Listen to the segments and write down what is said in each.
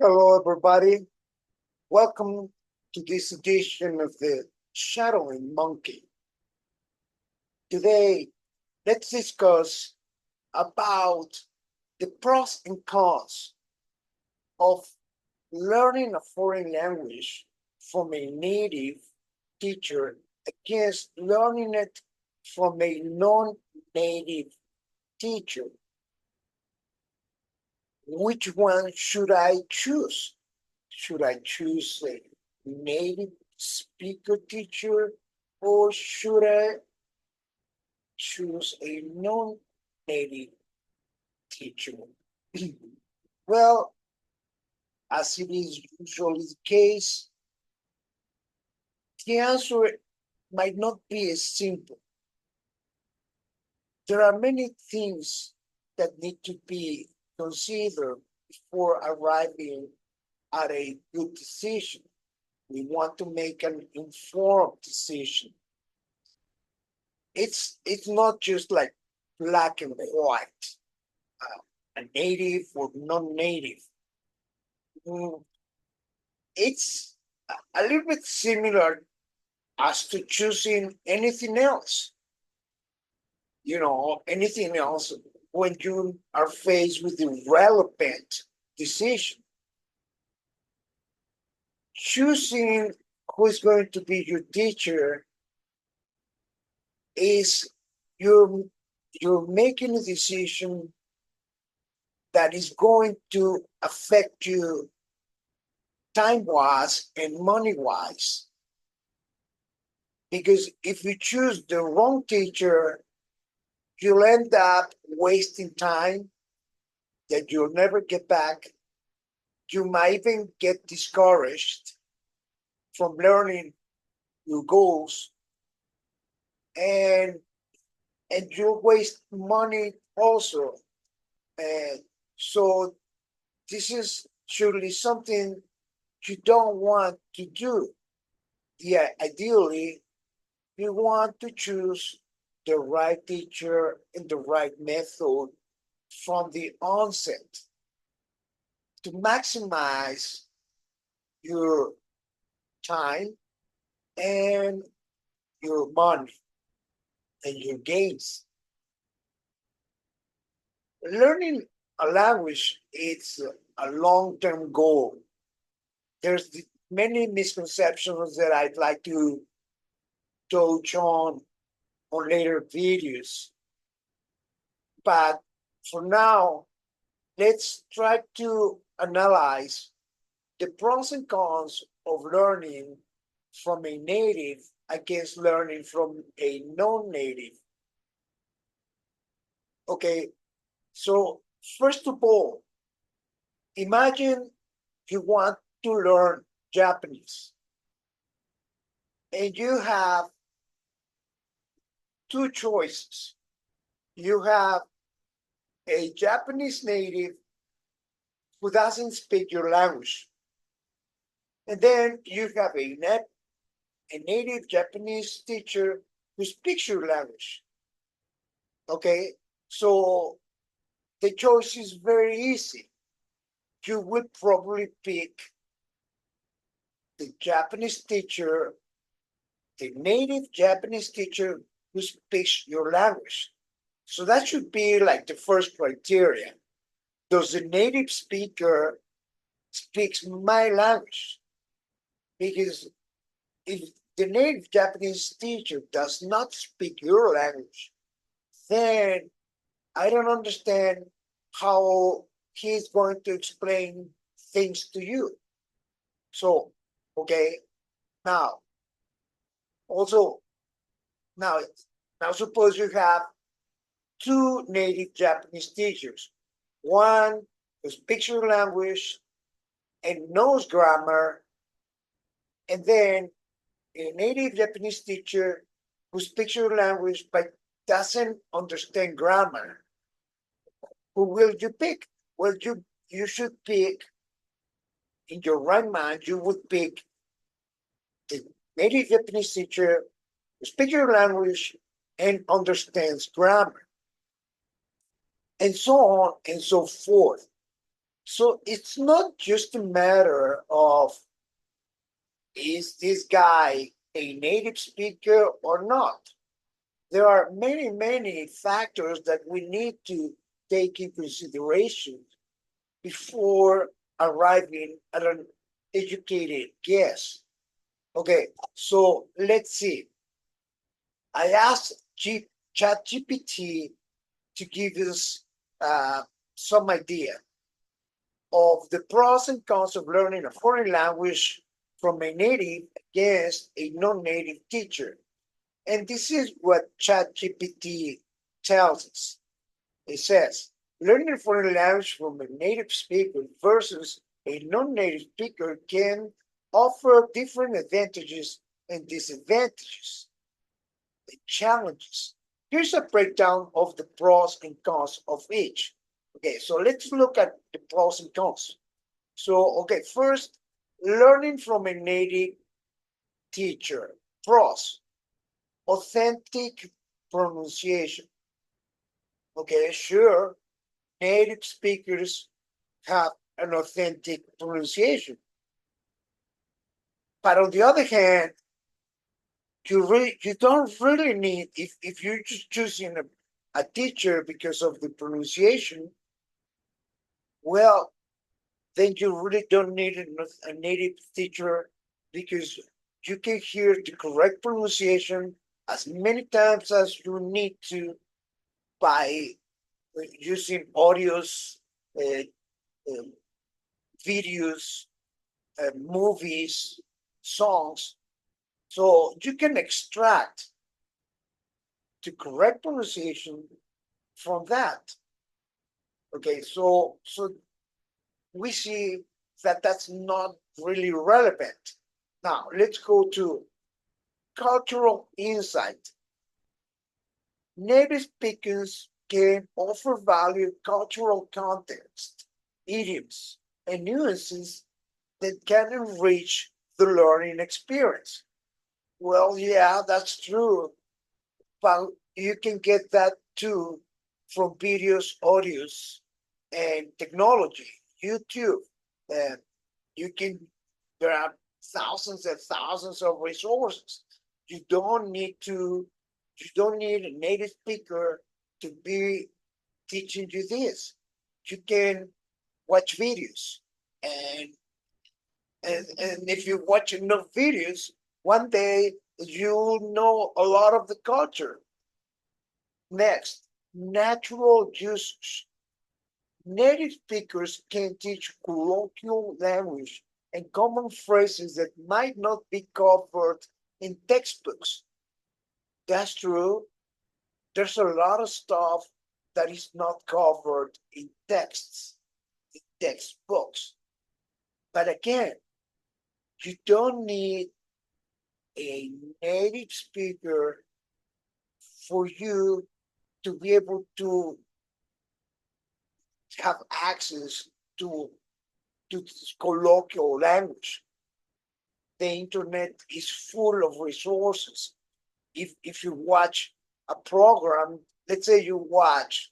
Hello, everybody. Welcome to this edition of the Shadowing Monkey. Today, let's discuss about the pros and cons of learning a foreign language from a native teacher against learning it from a non-native teacher. Which one should I choose? Should I choose a native speaker teacher or should I choose a non-native teacher? Well, as it is usually the case, the answer might not be as simple. There are many things that need to be considered before arriving at a good decision. We want to make an informed decision. It's not just like black and white, a native or non-native. Mm, It's a little bit similar as to choosing anything else. Anything else when you are faced with the relevant decision. Choosing who is going to be your teacher is you're you're making a decision that is going to affect you time wise and money wise. Because if you choose the wrong teacher, you'll end up wasting time that you'll never get back. You might even get discouraged from learning your goals, and you'll waste money also. And so this is surely something you don't want to do. Yeah, ideally, you want to choose the right teacher and the right method from the onset to maximize your time and your money and your gains. Learning a language is a long-term goal. There's many misconceptions that I'd like to touch on later videos. But for now, let's try to analyze the pros and cons of learning from a native against learning from a non-native. Okay, so first of all, imagine you want to learn Japanese and you have two choices. You have a Japanese native who doesn't speak your language, and then you have a native Japanese teacher who speaks your language. Okay, so the choice is very easy. You would probably pick the Japanese teacher, the native Japanese teacher who speaks your language. So that should be like the first criteria. Does the native speaker speaks my language? Because if the native Japanese teacher does not speak your language, then I don't understand how he's going to explain things to you. So, okay, now also now now suppose you have two native Japanese teachers, one who speaks your language and knows grammar, and then a native Japanese teacher who speaks your language but doesn't understand grammar. Who will you pick? Well, you should pick in your right mind. You would pick the native Japanese teacher who speaks your language and understands grammar, and so on and so forth. So it's not just a matter of is this guy a native speaker or not? There are many, many factors that we need to take into consideration before arriving at an educated guess. Okay, so let's see. I asked ChatGPT to give us some idea of the pros and cons of learning a foreign language from a native against a non-native teacher. And this is what ChatGPT tells us. It says, learning a foreign language from a native speaker versus a non-native speaker can offer different advantages and disadvantages and challenges. Here's a breakdown of the pros and cons of each. Okay, so let's look at the pros and cons. So, okay, first, learning from a native teacher. Pros, authentic pronunciation. Okay, sure, native speakers have an authentic pronunciation. But on the other hand, you don't really need if you're just choosing a teacher because of the pronunciation, well, then you really don't need a native teacher because you can hear the correct pronunciation as many times as you need to by using audios, uh, um, videos, movies, songs. So you can extract the correct pronunciation from that. Okay, so we see that that's not really relevant. Now let's go to cultural insight. Native speakers can offer valued cultural context, idioms, and nuances that can enrich the learning experience. Well, yeah, that's true, but you can get that too from videos, audios, and technology, YouTube. And you can, there are thousands and thousands of resources. You don't need to, you don't need a native speaker to be teaching you this. You can watch videos and and if you watch enough videos, one day you'll know a lot of the culture. Next, natural usage. Native speakers can teach colloquial language and common phrases that might not be covered in textbooks. That's true. There's a lot of stuff that is not covered in textbooks. But again, you don't need a native speaker for you to be able to have access to this colloquial language. The internet is full of resources. If you watch a program, let's say you watch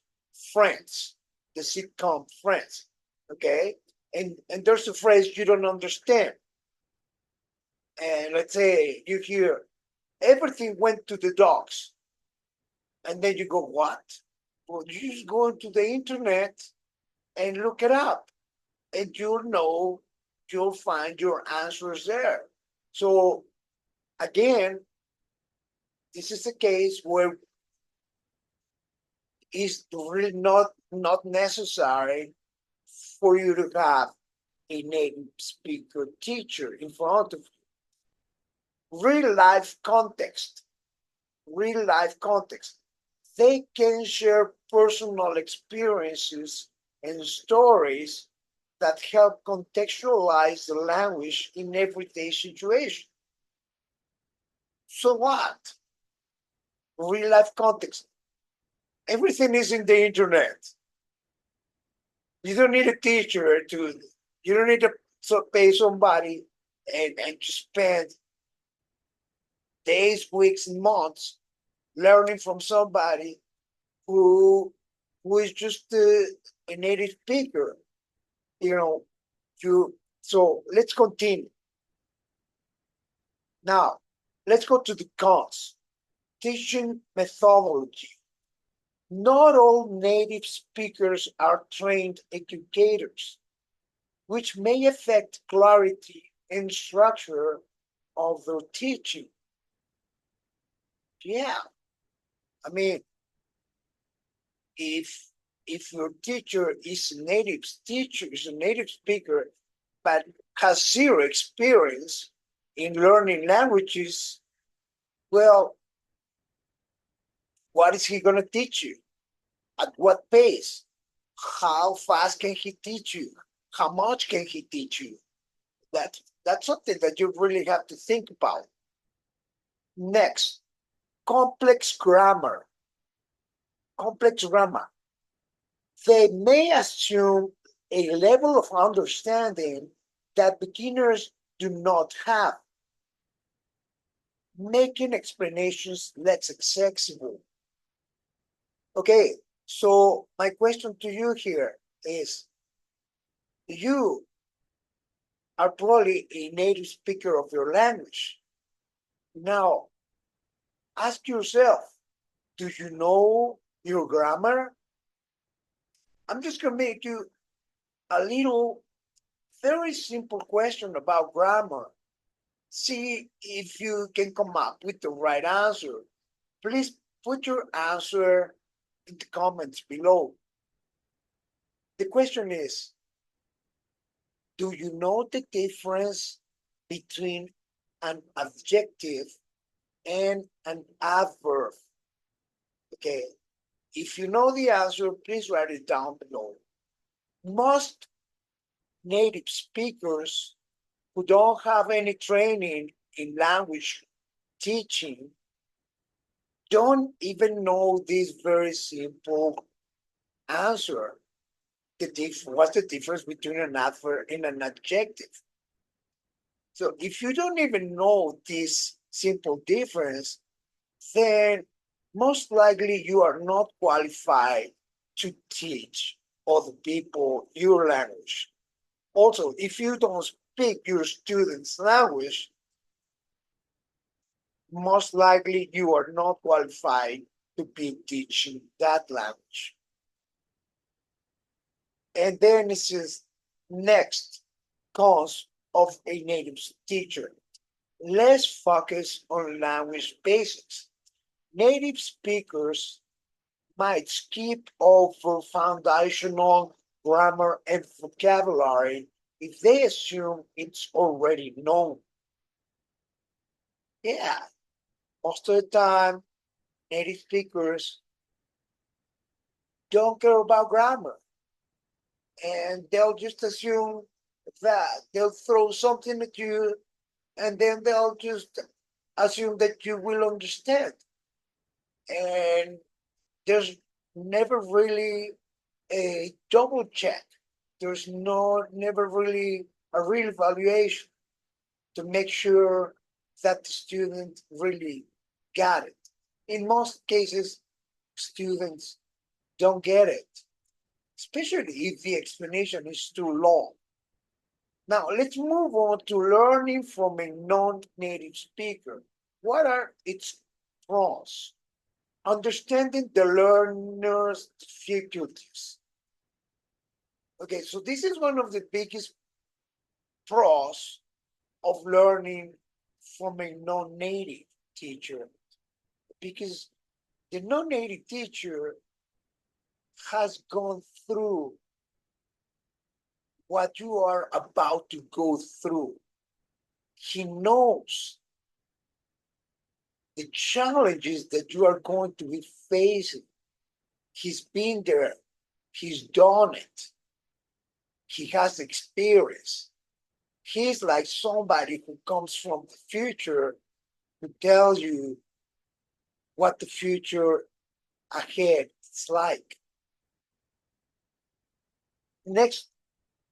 Friends, the sitcom Friends, okay, and there's a phrase you don't understand, and let's say you hear everything went to the dogs, and then you go what? Well, you just go into the internet and look it up, and you'll know, you'll find your answers there. So again, this is a case where it's really not necessary for you to have a native speaker teacher in front of you. Real life context. They can share personal experiences and stories that help contextualize the language in everyday situations. So what? Real life context. Everything is in the internet. You don't need a teacher to, you don't need to pay somebody and to spend days, weeks, and months learning from somebody who who is just a native speaker. you know, so let's continue. Now, let's go to the cons. Teaching methodology. Not all native speakers are trained educators, which may affect clarity and structure of their teaching. Yeah, I mean, if if your teacher is a native speaker, but has zero experience in learning languages, well, what is he going to teach you? At what pace? How fast can he teach you? How much can he teach you? That's something that you really have to think about. Next, complex grammar. Complex grammar. They may assume a level of understanding that beginners do not have, making explanations less accessible. Okay, so my question to you here is, you are probably a native speaker of your language. Now, ask yourself, do you know your grammar? I'm just going to make you a little, very simple question about grammar. See if you can come up with the right answer. Please put your answer in the comments below. The question is, do you know the difference between an adjective and an adverb? Okay, if you know the answer, please write it down below. Most native speakers who don't have any training in language teaching don't even know this very simple answer. What's the difference between an adverb and an adjective? So if you don't even know this simple difference, then most likely you are not qualified to teach other people your language. Also, if you don't speak your students' language, most likely you are not qualified to be teaching that language. And then this is next cause of a native teacher. Less focus on language basics. Native speakers might skip over foundational grammar and vocabulary if they assume it's already known. Yeah, most of the time, native speakers don't care about grammar, and they'll just assume that they'll throw something at you, and then they'll just assume that you will understand. And there's never really a double check. There's never really a real evaluation to make sure that the student really got it. In most cases, students don't get it, especially if the explanation is too long. Now, let's move on to learning from a non-native speaker. What are its pros? Understanding the learner's difficulties. Okay, so this is one of the biggest pros of learning from a non-native teacher, because the non-native teacher has gone through what you are about to go through. He knows the challenges that you are going to be facing. He's been there, he's done it, he has experience. He's like somebody who comes from the future to tell you what the future ahead is like. Next,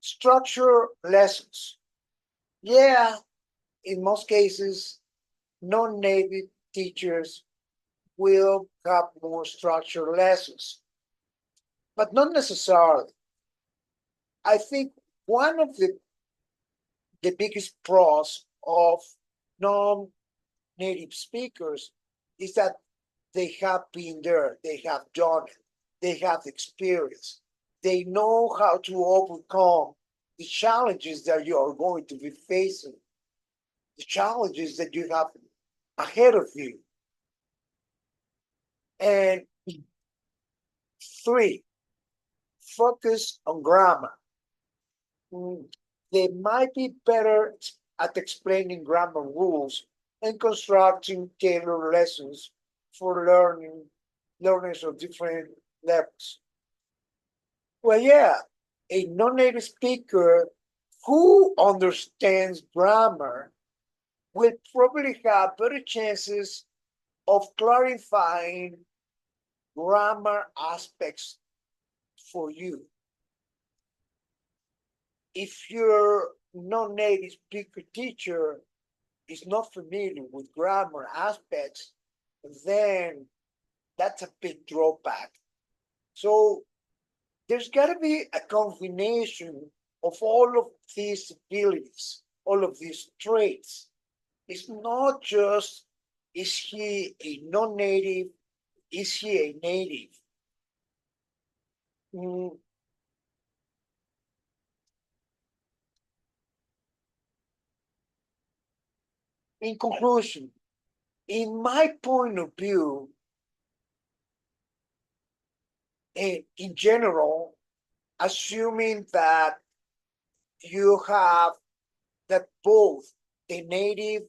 structure lessons. Yeah, in most cases, non-native teachers will have more structured lessons, but not necessarily. I think one of the biggest pros of non-native speakers is that they have been there, they have done it, they have experience, they know how to overcome the challenges that you are going to be facing, the challenges that you have ahead of you. And three, focus on grammar. They might be better at explaining grammar rules and constructing tailored lessons for learners of different levels. Well, yeah, a non-native speaker who understands grammar will probably have better chances of clarifying grammar aspects for you. If your non-native speaker teacher is not familiar with grammar aspects, then that's a big drawback. So there's got to be a combination of all of these abilities, all of these traits. It's not just, is he a non-native? Is he a native? Mm, In conclusion, in my point of view, in general, assuming that you have that both the native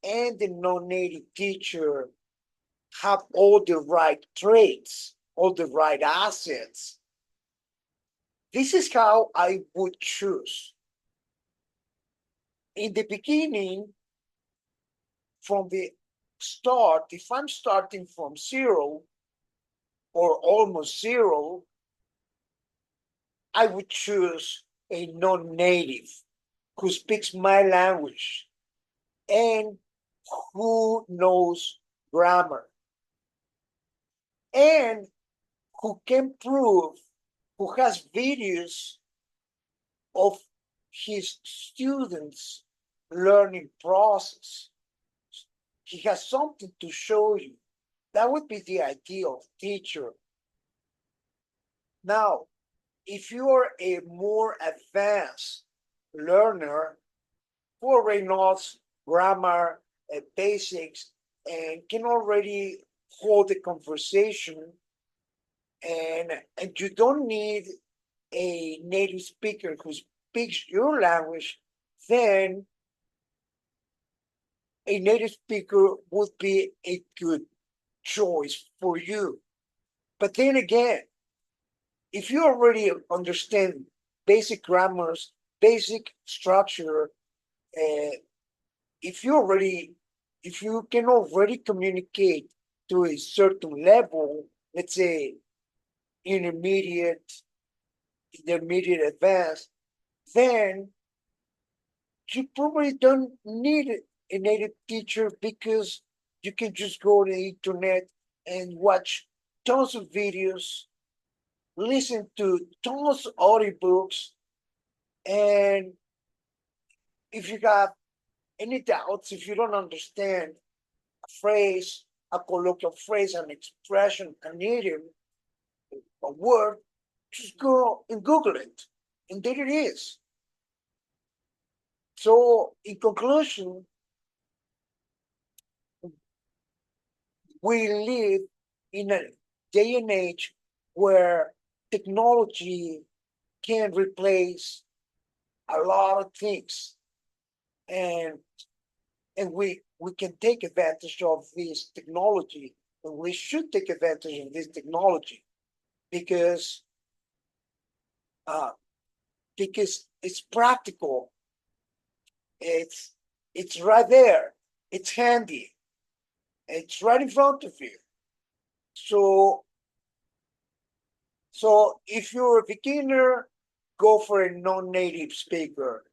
and the non-native teacher have all the right traits, all the right assets. This is how I would choose. In the beginning, from the start, if I'm starting from zero or almost zero, I would choose a non-native who speaks my language and who knows grammar and who can prove, who has videos of his students' learning process. He has something to show you. That would be the ideal teacher. Now, if you are a more advanced learner who already knows grammar basics and can already hold a conversation, and you don't need a native speaker who speaks your language, then a native speaker would be a good choice for you. But then again, if you already understand basic grammars, basic structure, uh, if you already, if you can already communicate to a certain level, let's say intermediate, intermediate advanced, then you probably don't need a native teacher because you can just go to the internet and watch tons of videos, listen to tons of audiobooks, and if you have any doubts, if you don't understand a phrase, a colloquial phrase, an expression, an idiom, a word, just go and Google it. And there it is. So, in conclusion, we live in a day and age where technology can replace a lot of things. And we can take advantage of this technology, and we should take advantage of this technology because uh, because it's practical. It's it's right there. It's handy. It's right in front of you. So if you're a beginner, go for a non-native speaker.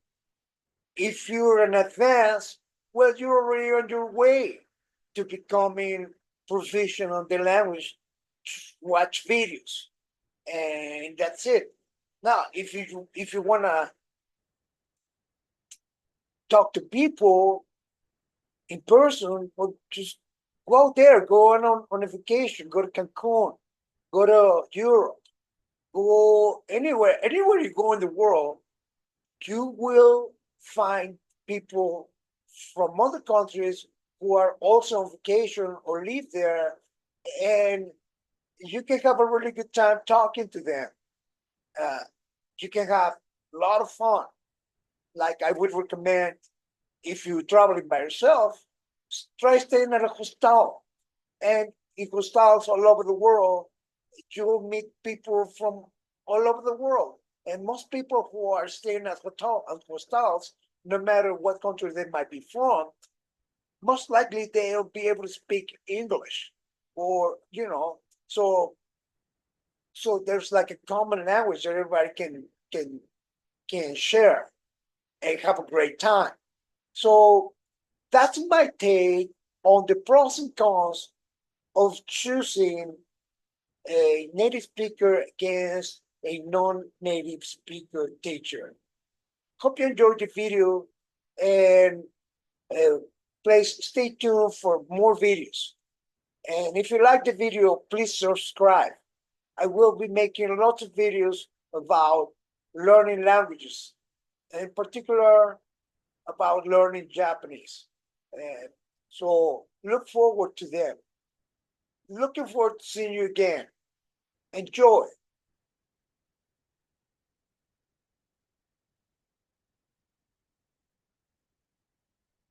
If you're an advanced, well, you're already on your way to becoming proficient on the language. Watch videos, and that's it. Now, if you wanna talk to people in person, or just go out there, go on a vacation, go to Cancun, go to Europe, go anywhere you go in the world, you will find people from other countries who are also on vacation or live there, and you can have a really good time talking to them. Uh, you can have a lot of fun. Like I would recommend, if you're traveling by yourself, try staying at a hostel. And in hostels all over the world, you'll meet people from all over the world. And most people who are staying at hostels, no matter what country they might be from, most likely they'll be able to speak English, or so there's like a common language that everybody can share and have a great time. So that's my take on the pros and cons of choosing a native speaker against a non-native speaker teacher. Hope you enjoyed the video, and uh, please stay tuned for more videos. And if you like the video, please subscribe. I will be making lots of videos about learning languages, in particular about learning Japanese. And so look forward to them. Looking forward to seeing you again. Enjoy.